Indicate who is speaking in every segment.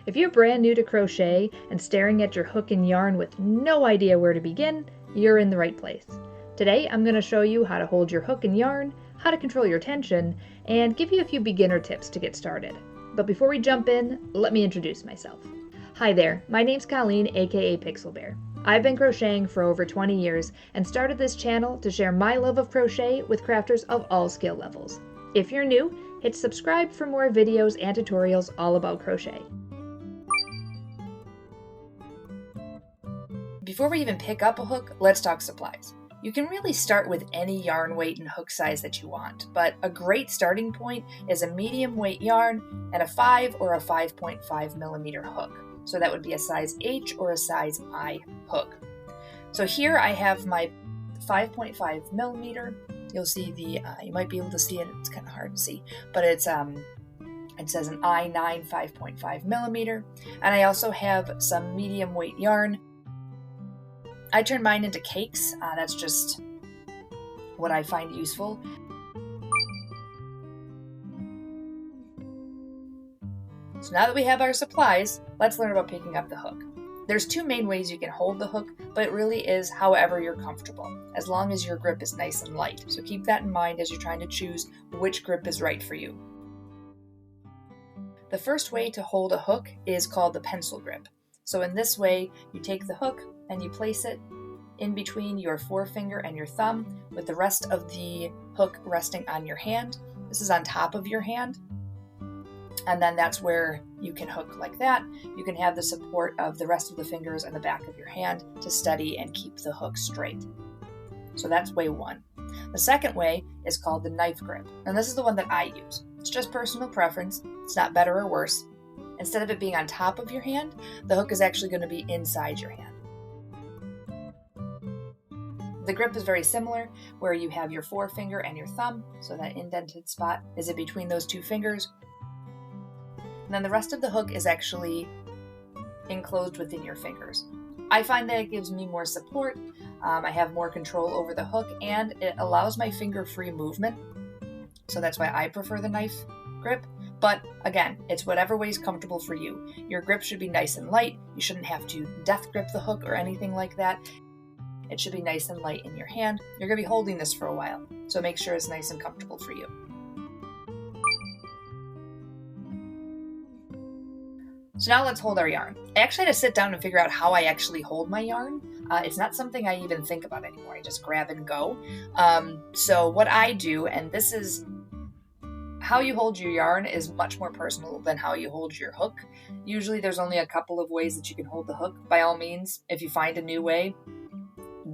Speaker 1: If you're brand new to crochet and staring at your hook and yarn with no idea where to begin, you're in the right place. Today I'm going to show you how to hold your hook and yarn, how to control your tension, and give you a few beginner tips to get started. But before we jump in, let me introduce myself. Hi there, my name's Colleen, aka Pixel Bear. I've been crocheting for over 20 years and started this channel to share my love of crochet with crafters of all skill levels. If you're new, hit subscribe for more videos and tutorials all about crochet.
Speaker 2: Before we even pick up a hook, let's talk supplies. You can really start with any yarn weight and hook size that you want, but a great starting point is a medium weight yarn and a 5 or a 5.5 millimeter hook. So that would be a size H or a size I hook. So here I have my 5.5 millimeter. You'll see you might be able to see it, it's kind of hard to see, but it says an I9 5.5 millimeter. And I also have some medium weight yarn. I turn mine into cakes. That's just what I find useful. So now that we have our supplies, let's learn about picking up the hook. There's two main ways you can hold the hook, but it really is however you're comfortable, as long as your grip is nice and light. So keep that in mind as you're trying to choose which grip is right for you. The first way to hold a hook is called the pencil grip. So in this way, you take the hook and you place it in between your forefinger and your thumb, with the rest of the hook resting on your hand. This is on top of your hand. And then that's where you can hook like that. You can have the support of the rest of the fingers and the back of your hand to steady and keep the hook straight. So that's way one. The second way is called the knife grip. And this is the one that I use. It's just personal preference. It's not better or worse. Instead of it being on top of your hand, the hook is actually going to be inside your hand. The grip is very similar, where you have your forefinger and your thumb, so that indented spot is in between those two fingers. And then the rest of the hook is actually enclosed within your fingers. I find that it gives me more support, I have more control over the hook, and it allows my finger-free movement. So that's why I prefer the knife grip. But again, it's whatever way is comfortable for you. Your grip should be nice and light. You shouldn't have to death grip the hook or anything like that. It should be nice and light in your hand. You're going to be holding this for a while, so make sure it's nice and comfortable for you. So now let's hold our yarn. I actually had to sit down and figure out how I actually hold my yarn. It's not something I even think about anymore. I just grab and go. So what I do, and this is how you hold your yarn, is much more personal than how you hold your hook. Usually there's only a couple of ways that you can hold the hook. By all means, if you find a new way,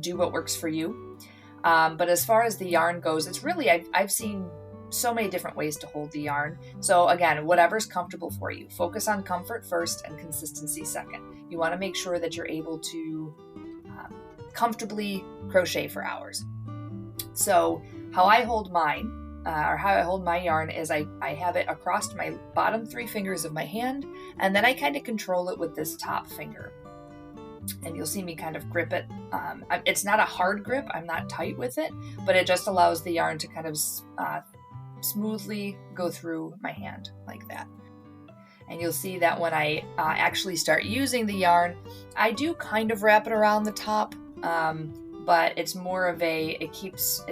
Speaker 2: do what works for you. But as far as the yarn goes, it's really, I've seen so many different ways to hold the yarn. So again, whatever's comfortable for you. Focus on comfort first and consistency second. You want to make sure that you're able to comfortably crochet for hours. So how I hold mine, or how I hold my yarn, is I have it across my bottom 3 fingers of my hand, and then I kind of control it with this top finger. And you'll see me kind of grip it. It's not a hard grip, I'm not tight with it, but it just allows the yarn to kind of smoothly go through my hand like that. And you'll see that when I actually start using the yarn, I do kind of wrap it around the top, but it's more of it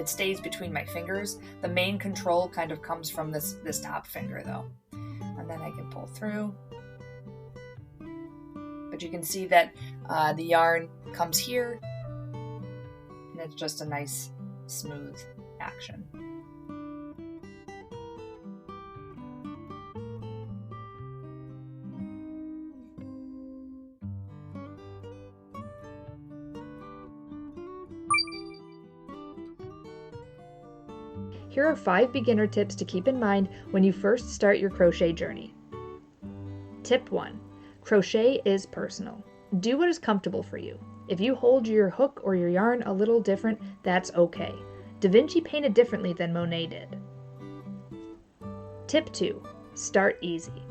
Speaker 2: stays between my fingers. The main control kind of comes from this top finger though. And then I can pull through. But you can see that the yarn comes here, and it's just a nice, smooth action.
Speaker 1: Here are 5 beginner tips to keep in mind when you first start your crochet journey. Tip 1. Crochet is personal. Do what is comfortable for you. If you hold your hook or your yarn a little different, that's okay. Da Vinci painted differently than Monet did. Tip 2. Start easy.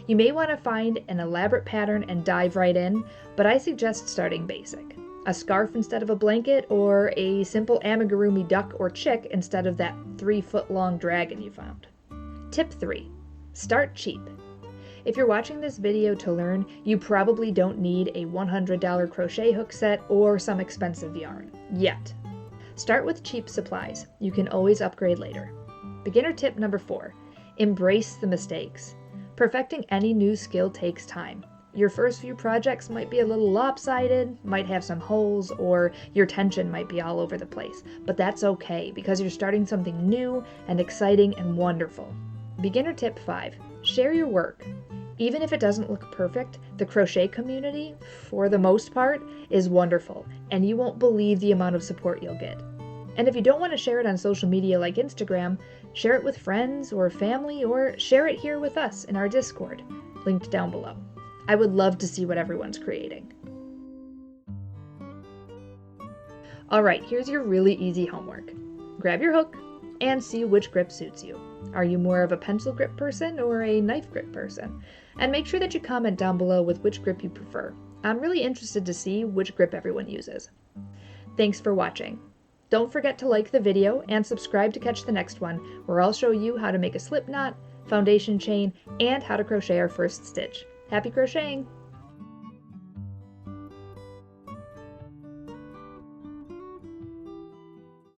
Speaker 1: You may want to find an elaborate pattern and dive right in, but I suggest starting basic. A scarf instead of a blanket, or a simple amigurumi duck or chick instead of that 3-foot-long dragon you found. Tip 3. Start cheap. If you're watching this video to learn, you probably don't need a $100 crochet hook set or some expensive yarn, yet. Start with cheap supplies. You can always upgrade later. Beginner tip number 4, embrace the mistakes. Perfecting any new skill takes time. Your first few projects might be a little lopsided, might have some holes, or your tension might be all over the place. But that's okay, because you're starting something new and exciting and wonderful. Beginner tip 5, share your work. Even if it doesn't look perfect, the crochet community, for the most part, is wonderful, and you won't believe the amount of support you'll get. And if you don't want to share it on social media like Instagram, share it with friends or family, or share it here with us in our Discord, linked down below. I would love to see what everyone's creating. Alright, here's your really easy homework. Grab your hook and see which grip suits you. Are you more of a pencil grip person or a knife grip person? And make sure that you comment down below with which grip you prefer. I'm really interested to see which grip everyone uses. Thanks for watching. Don't forget to like the video and subscribe to catch the next one, where I'll show you how to make a slip knot, foundation chain, and how to crochet our first stitch. Happy crocheting!